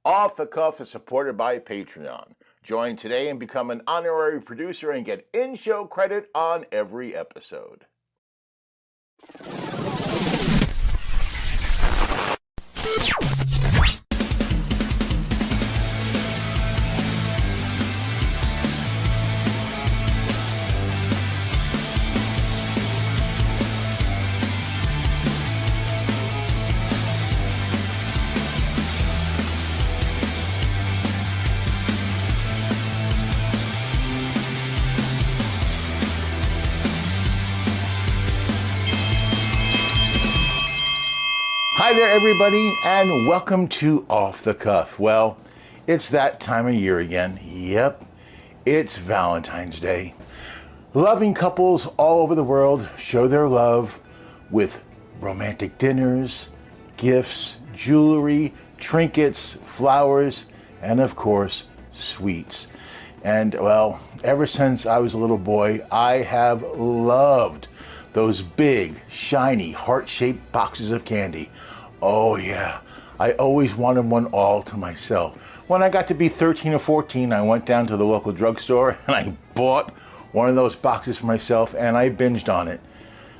Off the Cuff is supported by Patreon. Join today and become an honorary producer and get in-show credit on every episode. Hi there, everybody, and welcome to Off the Cuff. Well, it's that time of year again. Yep, it's Valentine's Day. Loving couples all over the world show their love with romantic dinners, gifts, jewelry, trinkets, flowers, and of course, sweets. And well, ever since I was a little boy, I have loved those big, shiny, heart-shaped boxes of candy. Oh yeah, I always wanted one all to myself. When I got to be 13 or 14, I went down to the local drugstore and I bought one of those boxes for myself and I binged on it.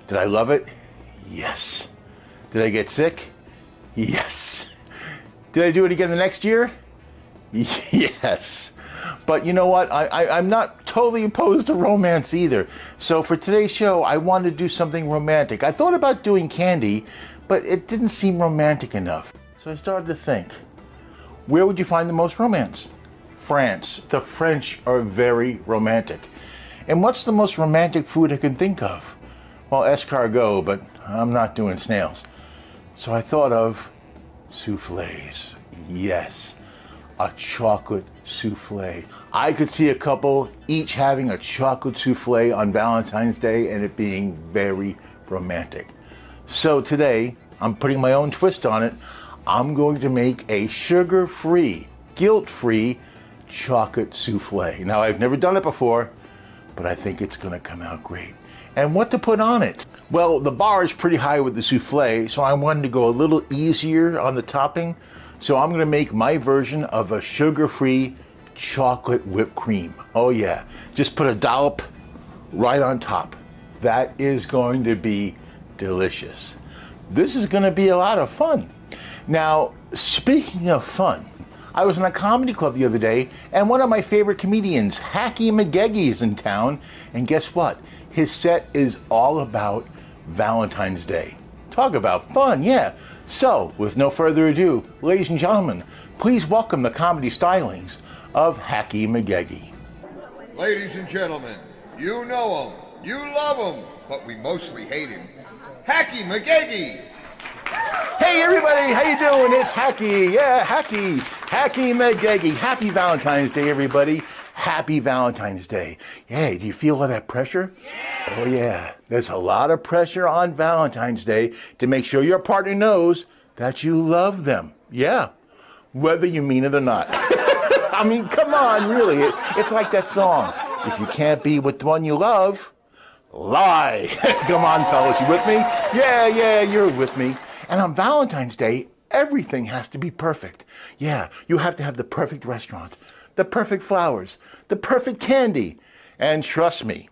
Did I love it? Yes. Did I get sick? Yes. Did I do it again the next year? Yes. But you know what? I'm not totally opposed to romance either. So for today's show, I wanted to do something romantic. I thought about doing candy, but it didn't seem romantic enough. So I started to think, where would you find the most romance? France. The French are very romantic. And what's the most romantic food I can think of? Well, escargot, but I'm not doing snails. So I thought of soufflés. Yes, a chocolate souffle. I could see a couple each having a chocolate souffle on Valentine's Day and it being very romantic. So today, I'm putting my own twist on it. I'm going to make a sugar-free, guilt-free chocolate souffle. Now, I've never done it before, but I think it's gonna come out great. And what to put on it? Well, the bar is pretty high with the souffle, so I wanted to go a little easier on the topping. So I'm gonna make my version of a sugar-free chocolate whipped cream. Oh yeah, just put a dollop right on top. That is going to be delicious. This is gonna be a lot of fun. Now, speaking of fun, I was in a comedy club the other day and one of my favorite comedians, Hackey McGeggy, is in town. And guess what? His set is all about Valentine's Day. Talk about fun, yeah. So, with no further ado, ladies and gentlemen, please welcome the comedy stylings of Hackey McGeggy. Ladies and gentlemen, you know him, you love him, but we mostly hate him. Hackey McGeggy! Hey everybody, how you doing? It's Hackey, yeah, Hackey McGeggy. Happy Valentine's Day, everybody. Happy Valentine's Day. Hey, do you feel all that pressure? Yeah. Oh yeah, there's a lot of pressure on Valentine's Day to make sure your partner knows that you love them. Yeah, whether you mean it or not. I mean, come on, really. It's like that song. If you can't be with the one you love, lie. Come on, fellas, you with me? Yeah, you're with me. And on Valentine's Day, everything has to be perfect. Yeah, you have to have the perfect restaurant, the perfect flowers, the perfect candy. And trust me,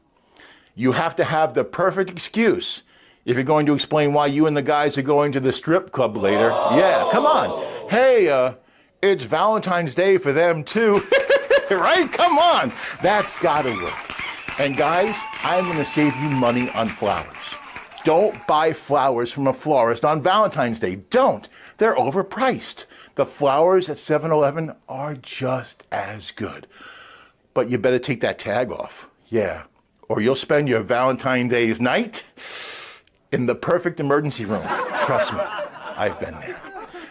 you have to have the perfect excuse if you're going to explain why you and the guys are going to the strip club later. Yeah, come on. Hey, it's Valentine's Day for them too. Right? Come on. That's gotta work. And guys, I'm gonna save you money on flowers. Don't buy flowers from a florist on Valentine's Day. Don't. They're overpriced. The flowers at 7-Eleven are just as good. But you better take that tag off. Yeah. Or you'll spend your Valentine's Day's night in the perfect emergency room. Trust me, I've been there.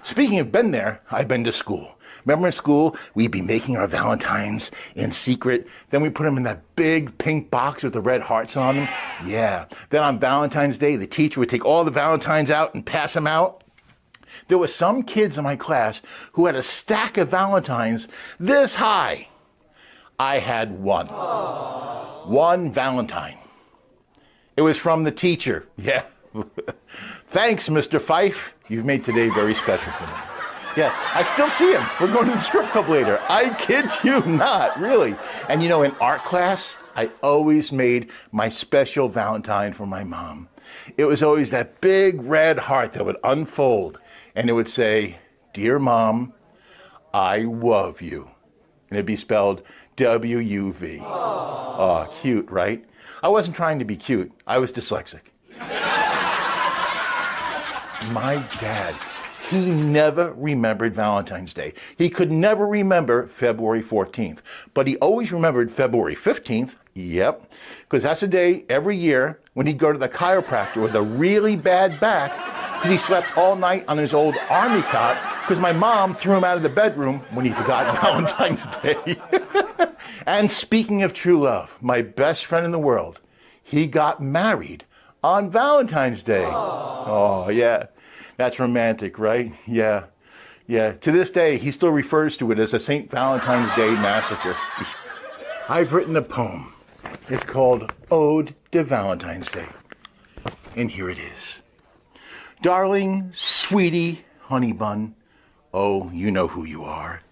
Speaking of been there, I've been to school. Remember in school, we'd be making our Valentines in secret. Then we put them in that big pink box with the red hearts on them. Yeah. Then on Valentine's Day, the teacher would take all the Valentines out and pass them out. There were some kids in my class who had a stack of Valentines this high. I had one. One Valentine. It was from the teacher. Yeah. Thanks, Mr. Fife. You've made today very special for me. Yeah, I still see him. We're going to the strip club later. I kid you not, really. And you know, in art class, I always made my special Valentine for my mom. It was always that big red heart that would unfold, and it would say, "Dear Mom, I love you." And it'd be spelled W-U-V. Oh, cute, right? I wasn't trying to be cute. I was dyslexic. My dad, he never remembered Valentine's Day. He could never remember February 14th, but he always remembered February 15th. Yep, because that's a day every year when he'd go to the chiropractor with a really bad back because he slept all night on his old army cot because my mom threw him out of the bedroom when he forgot Valentine's Day. And speaking of true love, my best friend in the world, he got married on Valentine's Day. Oh, yeah. That's romantic, right? Yeah. Yeah. To this day, he still refers to it as a St. Valentine's Day massacre. I've written a poem. It's called Ode to Valentine's Day. And here it is. Darling, sweetie, honey bun, oh, you know who you are.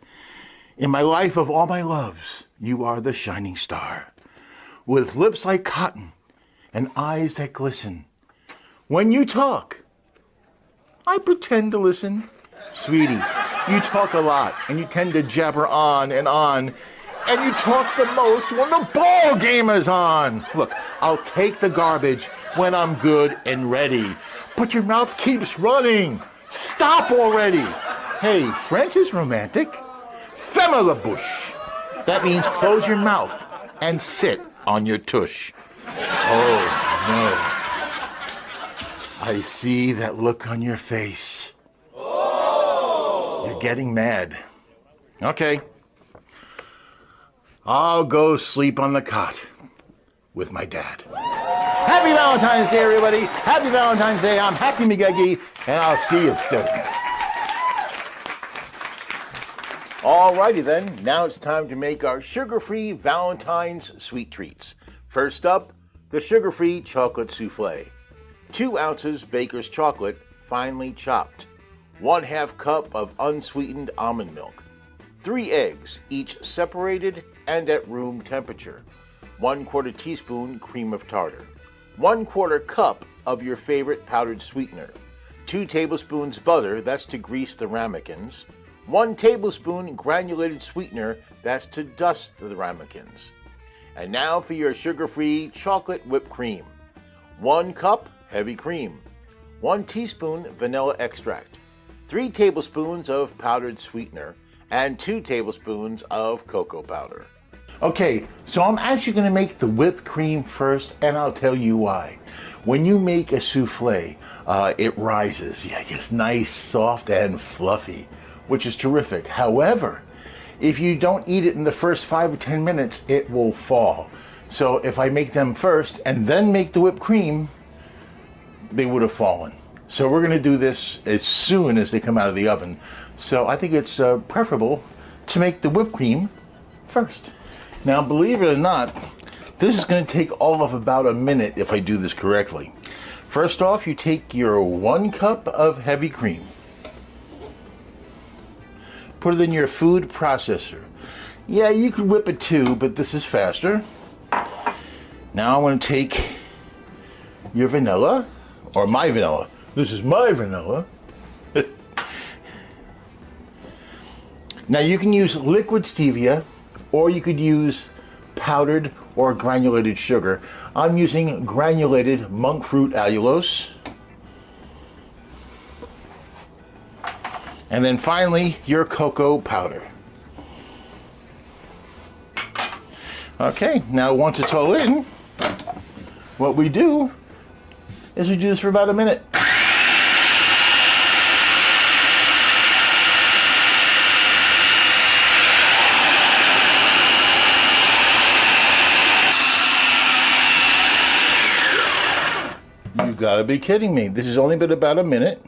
In my life of all my loves, you are the shining star. With lips like cotton and eyes that glisten. When you talk, I pretend to listen. Sweetie, you talk a lot and you tend to jabber on. And you talk the most when the ball game is on. Look, I'll take the garbage when I'm good and ready. But your mouth keeps running. Stop already. Hey, French is romantic. Ferme la bouche. That means close your mouth and sit on your tush. Oh, no. I see that look on your face. You're getting mad. Okay. I'll go sleep on the cot with my dad. Happy Valentine's Day, everybody. Happy Valentine's Day. I'm Hackey McGeggy, and I'll see you soon. Alrighty then, now it's time to make our sugar-free Valentine's sweet treats. First up, the sugar-free chocolate souffle. 2 ounces baker's chocolate, finely chopped. 1/2 cup of unsweetened almond milk. 3 eggs, each separated and at room temperature. 1/4 teaspoon cream of tartar. 1/4 cup of your favorite powdered sweetener. 2 tablespoons butter, that's to grease the ramekins. 1 tablespoon granulated sweetener, that's to dust the ramekins. And now for your sugar-free chocolate whipped cream. 1 cup heavy cream. 1 teaspoon vanilla extract. 3 tablespoons of powdered sweetener. And 2 tablespoons of cocoa powder. Okay, so I'm actually going to make the whipped cream first, and I'll tell you why. When you make a souffle, it rises. Yeah, it gets nice, soft, and fluffy, which is terrific. However, if you don't eat it in the first 5 or 10 minutes, it will fall. So if I make them first and then make the whipped cream, they would have fallen. So we're going to do this as soon as they come out of the oven. So I think it's preferable to make the whipped cream first. Now, believe it or not, this is going to take all of about a minute if I do this correctly. First off, you take your 1 cup of heavy cream. Put it in your food processor. Yeah, you could whip it too, but this is faster. Now I want to take your vanilla, or my vanilla. This is my vanilla. Now you can use liquid stevia, or you could use powdered or granulated sugar. I'm using granulated monk fruit allulose. And then finally, your cocoa powder. Okay, now once it's all in, what we do is we do this for about a minute. You've got to be kidding me. This has only been about a minute,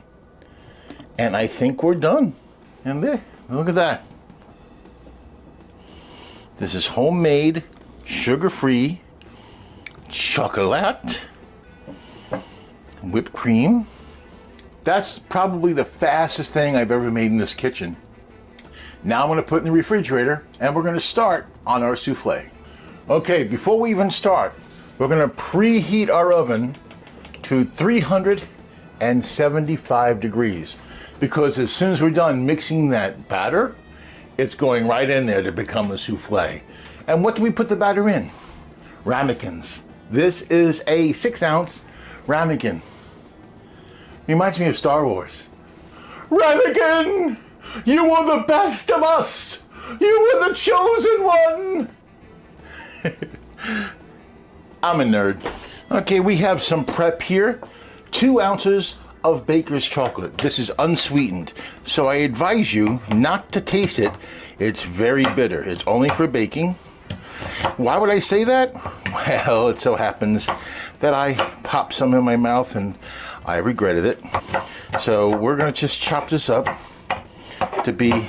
and I think we're done. And there, look at that. This is homemade, sugar-free chocolate, whipped cream, That's probably the fastest thing I've ever made in this kitchen. Now I'm going to put it in the refrigerator and we're going to start on our souffle. Okay, before we even start, we're going to preheat our oven to 375 degrees, because as soon as we're done mixing that batter, it's going right in there to become a souffle. And what do we put the batter in? Ramekins. This is a 6-ounce ramekin. Reminds me of Star Wars. Ramekin! You were the best of us! You were the chosen one! I'm a nerd. Okay, we have some prep here. 2 ounces of baker's chocolate. This is unsweetened, so I advise you not to taste it. It's very bitter. It's only for baking. Why would I say that? Well, it so happens that I popped some in my mouth and I regretted it. So we're gonna just chop this up to be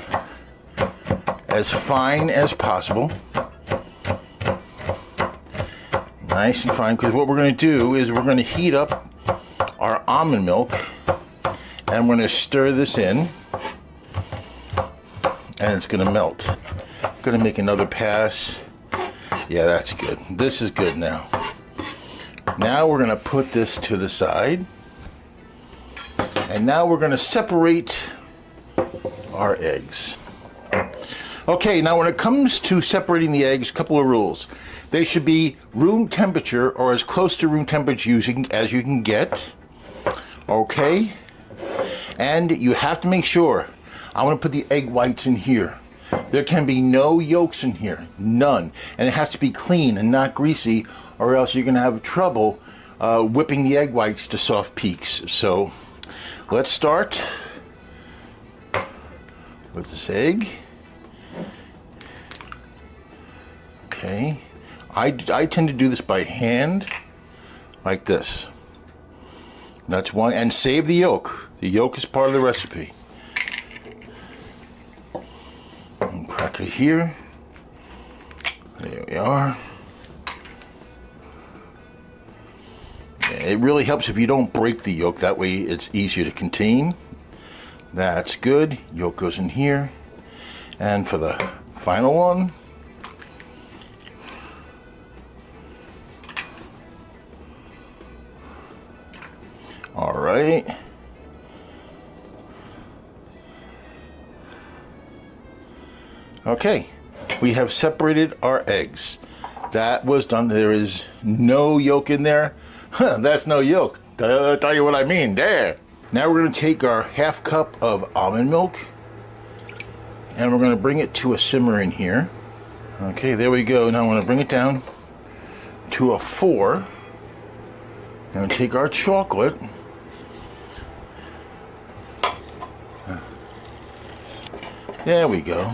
as fine as possible. Nice and fine, because what we're going to do is we're going to heat up our almond milk and we're going to stir this in and it's going to melt. Going to make another pass. Yeah, that's good. This is good now. Now we're going to put this to the side, and now we're going to separate our eggs. Okay, now when it comes to separating the eggs, a couple of rules. They should be room temperature, or as close to room temperature as you can get. Okay? And you have to make sure, I want to put the egg whites in here. There can be no yolks in here, none. And it has to be clean and not greasy, or else you're going to have trouble whipping the egg whites to soft peaks. So let's start with this egg. Okay. I tend to do this by hand, like this. That's one, and save the yolk. The yolk is part of the recipe. And crack it here. There we are. Yeah, it really helps if you don't break the yolk. That way it's easier to contain. That's good. Yolk goes in here. And for the final one, all right. Okay, we have separated our eggs. That was done. There is no yolk in there. Huh, that's no yolk. I'll tell you what I mean. There. Now we're going to take our ½ cup of almond milk and we're going to bring it to a simmer in here. Okay, there we go. Now I'm going to bring it down to a 4. And take our chocolate. There we go.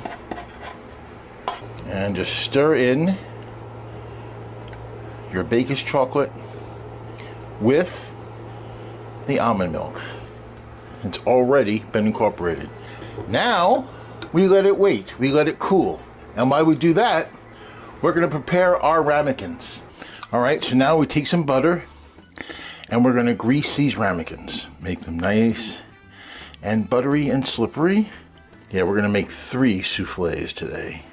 And just stir in your baker's chocolate with the almond milk. It's already been incorporated. Now we let it wait. We let it cool. And while we do that, we're going to prepare our ramekins. All right, so now we take some butter and we're going to grease these ramekins. Make them nice and buttery and slippery. Yeah, we're going to make 3 soufflés today.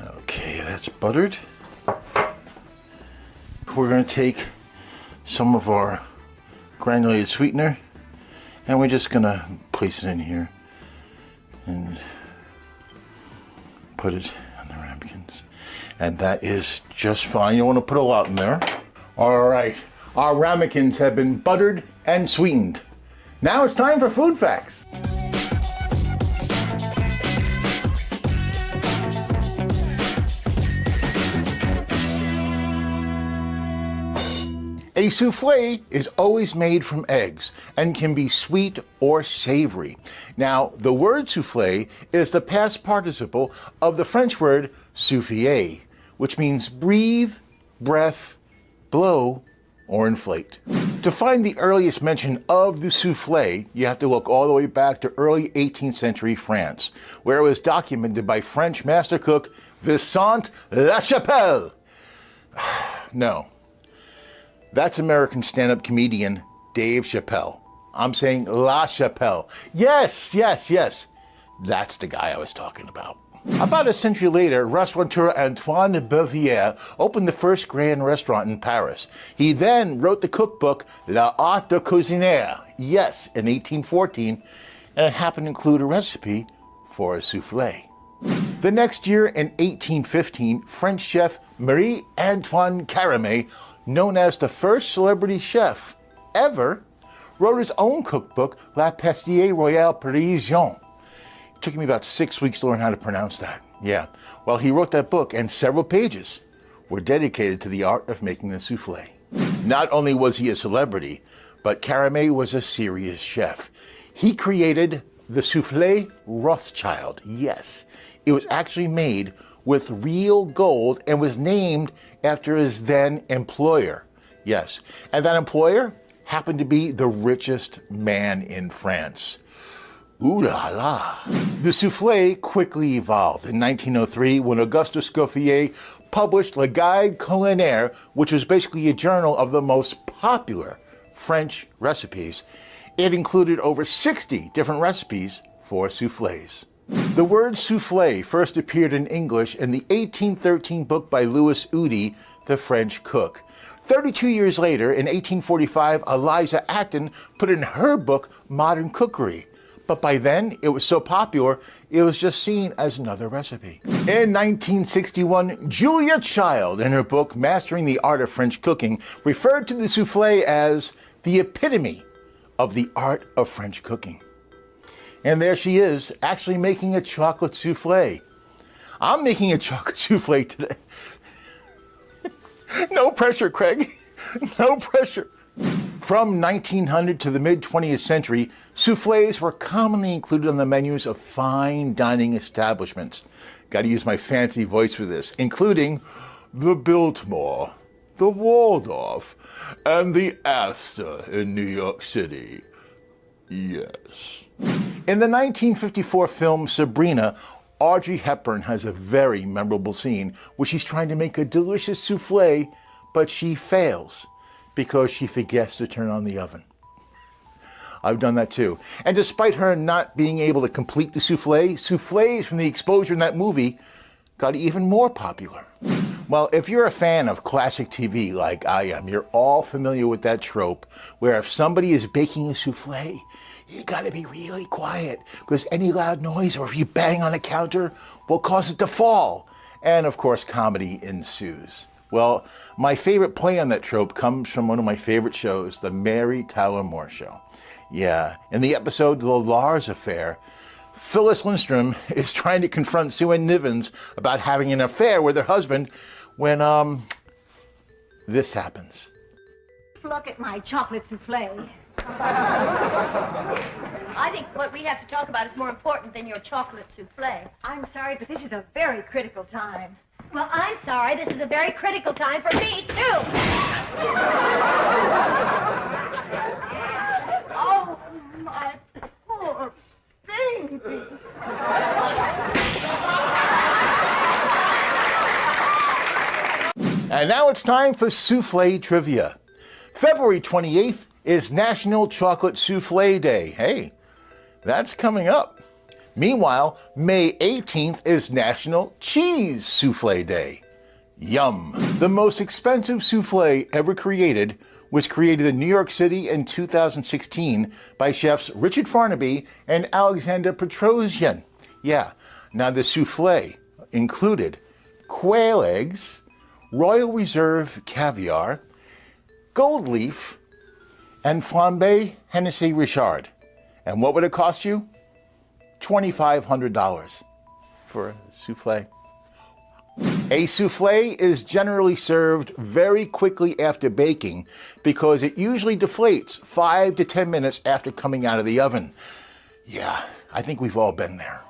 Okay, that's buttered. We're going to take some of our granulated sweetener and we're just going to place it in here and put it on the ramekins. And that is just fine. You don't want to put a lot in there. All right, our ramekins have been buttered and sweetened. Now it's time for food facts. A souffle is always made from eggs and can be sweet or savory. Now, the word souffle is the past participle of the French word souffler, which means breathe, breath, blow, or inflate. To find the earliest mention of the souffle, you have to look all the way back to early 18th century France, where it was documented by French master cook Vincent Lachapelle. No. That's American stand-up comedian Dave Chappelle. I'm saying La Chapelle. Yes, yes, yes. That's the guy I was talking about. About a century later, restaurateur Antoine Bevier opened the first grand restaurant in Paris. He then wrote the cookbook L'Art de Cuisiner, yes, in 1814, and it happened to include a recipe for a souffle. The next year, in 1815, French chef Marie-Antoine Carême, known as the first celebrity chef ever, wrote his own cookbook, La Pastille Royale Parisienne. It took me about 6 weeks to learn how to pronounce that. Yeah, well, he wrote that book, and several pages were dedicated to the art of making the souffle. Not only was he a celebrity, but Carême was a serious chef. He created the souffle Rothschild. Yes, it was actually made with real gold and was named after his then employer. Yes, and that employer happened to be the richest man in France. Ooh la la. The souffle quickly evolved in 1903 when Auguste Escoffier published Le Guide Culinaire, which was basically a journal of the most popular French recipes. It included over 60 different recipes for souffles. The word souffle first appeared in English in the 1813 book by Louis Udy, the French cook. 32 years later, in 1845, Eliza Acton put in her book Modern Cookery. But by then, it was so popular, it was just seen as another recipe. In 1961, Julia Child, in her book Mastering the Art of French Cooking, referred to the souffle as the epitome of the art of French cooking. And there she is, actually making a chocolate souffle. I'm making a chocolate souffle today. No pressure, Craig. No pressure. From 1900 to the mid-20th century, souffles were commonly included on the menus of fine dining establishments. Got to use my fancy voice for this, including the Biltmore, the Waldorf, and the Astor in New York City. Yes. In the 1954 film Sabrina, Audrey Hepburn has a very memorable scene where she's trying to make a delicious souffle, but she fails because she forgets to turn on the oven. I've done that too. And despite her not being able to complete the souffle, souffles from the exposure in that movie got even more popular. Well, if you're a fan of classic TV like I am, you're all familiar with that trope where if somebody is baking a souffle, you gotta be really quiet because any loud noise or if you bang on a counter will cause it to fall. And of course, comedy ensues. Well, my favorite play on that trope comes from one of my favorite shows, The Mary Tyler Moore Show. Yeah, in the episode The Lars Affair, Phyllis Lindstrom is trying to confront Sue Ann Nivens about having an affair with her husband when, this happens. Look at my chocolate souffle. I think what we have to talk about is more important than your chocolate souffle. I'm sorry, but this is a very critical time. Well, I'm sorry. This is a very critical time for me, too. Oh, my poor baby. And now it's time for souffle trivia. February 28th is National Chocolate Souffle Day. Hey, that's coming up. Meanwhile, May 18th is National Cheese Souffle Day. Yum. The most expensive souffle ever created was created in New York City in 2016 by chefs Richard Farnaby and Alexander Petrosian. Yeah, now the souffle included quail eggs, Royal Reserve caviar, gold leaf, and flambe Hennessy Richard. And what would it cost you? $2,500 for a souffle. A souffle is generally served very quickly after baking because it usually deflates 5 to 10 minutes after coming out of the oven. Yeah, I think we've all been there.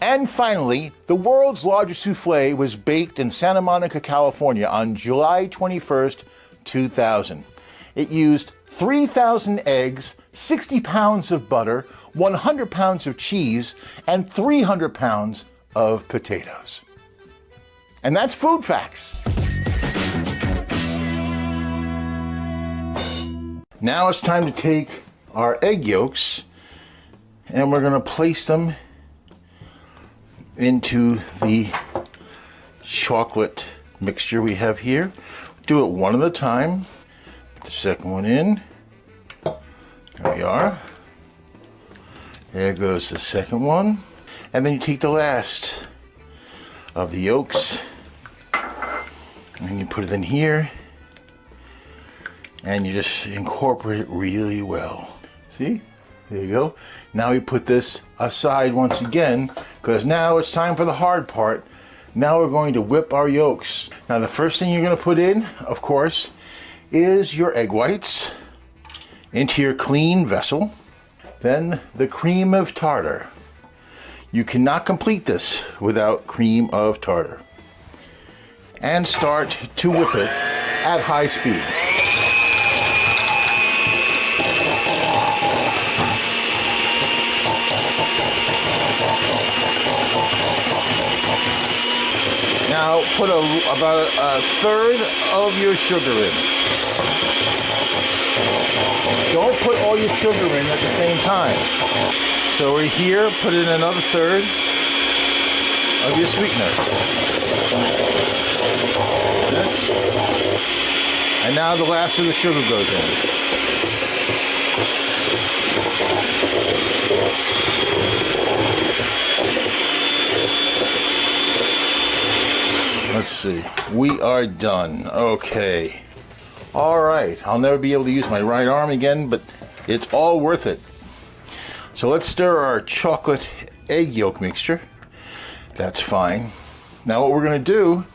And finally, the world's largest souffle was baked in Santa Monica, California on July 21st, 2000. It used 3,000 eggs, 60 pounds of butter, 100 pounds of cheese, and 300 pounds of potatoes. And that's Food Facts. Now it's time to take our egg yolks, and we're going to place them into the chocolate mixture we have here. Do it one at a time. Put the second one in. There we are. There goes the second one. And then you take the last of the yolks and you put it in here and you just incorporate it really well. See? There you go. Now we put this aside once again because now it's time for the hard part. Now we're going to whip our yolks. Now the first thing you're going to put in, of course, is your egg whites into your clean vessel. Then the cream of tartar. You cannot complete this without cream of tartar. And start to whip it at high speed. Now put about a third of your sugar in. Don't put all your sugar in at the same time. So we're here, put in another third of your sweetener. And now the last of the sugar goes in. Let's see. We are done. Okay. All right. I'll never be able to use my right arm again, but it's all worth it. So let's stir our chocolate egg yolk mixture. That's fine. Now what we're going to do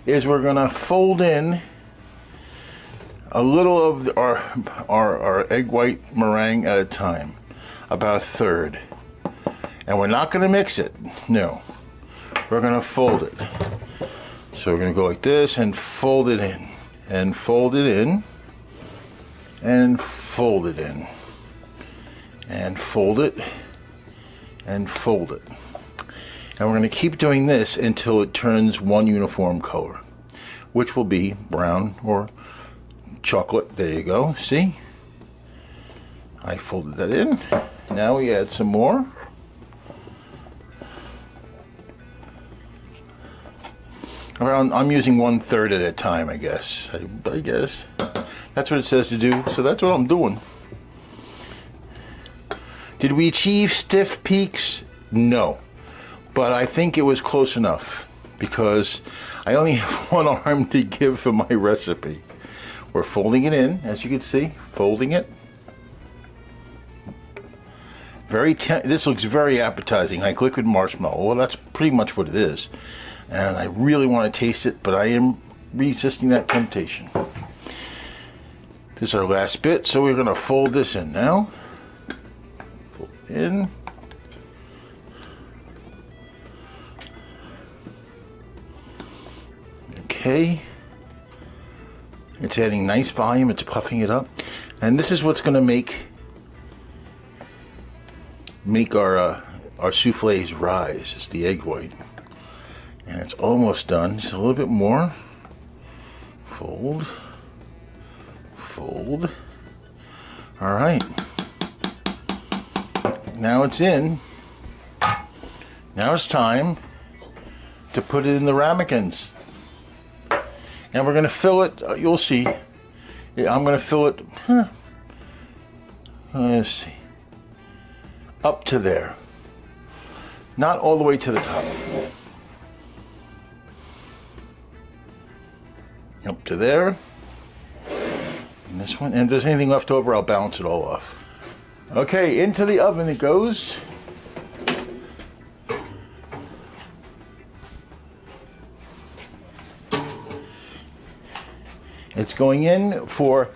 is we're going to fold in a little of our egg white meringue at a time, about a third. And we're not going to mix it. No. We're going to fold it. So we're going to go like this and fold it in. And fold it in. And fold it in. And fold it. And fold it. And we're going to keep doing this until it turns one uniform color, which will be brown or chocolate. There you go. See? I folded that in. Now we add some more. I'm using 1/3 at a time, I guess. I guess. That's what it says to do, so that's what I'm doing. Did we achieve stiff peaks? No. But I think it was close enough because I only have one arm to give for my recipe. We're folding it in, as you can see, folding it. This looks very appetizing, like liquid marshmallow. Well, that's pretty much what it is. And I really want to taste it, but I am resisting that temptation. This is our last bit, so we're going to fold this in now. Fold it in. Okay. It's adding nice volume, it's puffing it up. And this is what's going to make our souffles rise. It's the egg white. And it's almost done. Just a little bit more. Fold. Fold. All right. Now it's in. Now it's time to put it in the ramekins. And we're going to fill it. You'll see. I'm going to fill it. Let's see. Up to there. Not all the way to the top. Up to there. And this one. And if there's anything left over, I'll balance it all off. Okay, into the oven it goes. It's going in for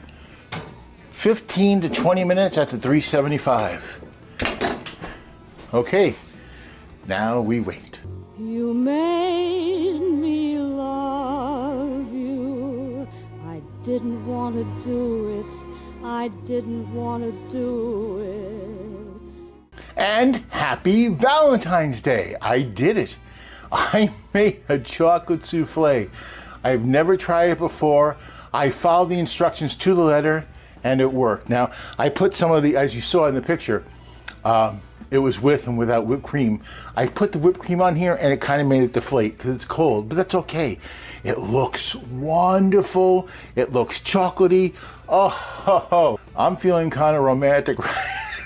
15 to 20 minutes at the 375. Okay, now we wait. You made me love you. I didn't want to do it. I didn't want to do it. And happy Valentine's Day. I did it. I made a chocolate souffle. I've never tried it before. I followed the instructions to the letter, and it worked. Now, I put some of the, as you saw in the picture, it was with and without whipped cream. I put the whipped cream on here and it kind of made it deflate because it's cold, but that's okay. It looks wonderful. It looks chocolatey. Oh, I'm feeling kind of romantic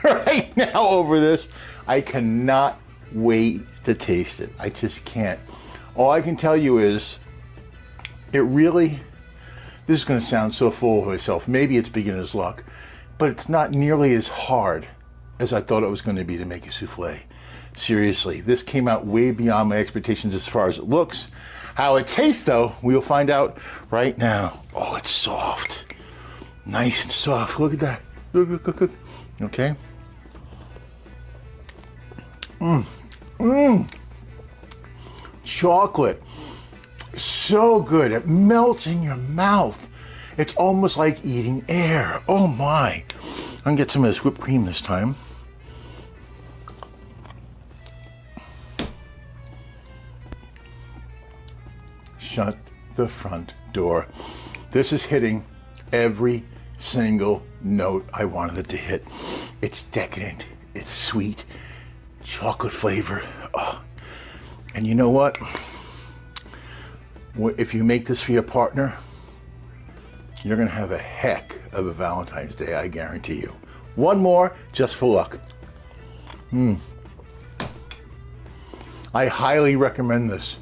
right now over this. I cannot wait to taste it. I just can't. All I can tell you is, this is going to sound so full of myself. Maybe it's beginner's luck, but it's not nearly as hard as I thought it was going to be to make a souffle. Seriously, this came out way beyond my expectations as far as it looks. How it tastes, though, we'll find out right now. Oh, it's soft. Nice and soft. Look at that. Look. Okay. Chocolate. So good. It melts in your mouth. It's almost like eating air. Oh my. I'm going to get some of this whipped cream this time. Shut the front door. This is hitting every single note I wanted it to hit. It's decadent. It's sweet. Chocolate flavor. Oh. And you know what? If you make this for your partner, you're going to have a heck of a Valentine's Day, I guarantee you. One more, just for luck. I highly recommend this.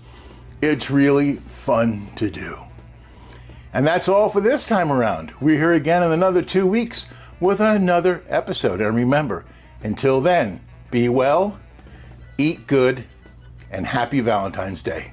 It's really fun to do. And that's all for this time around. We're here again in another 2 weeks with another episode. And remember, until then, be well, eat good, and happy Valentine's Day.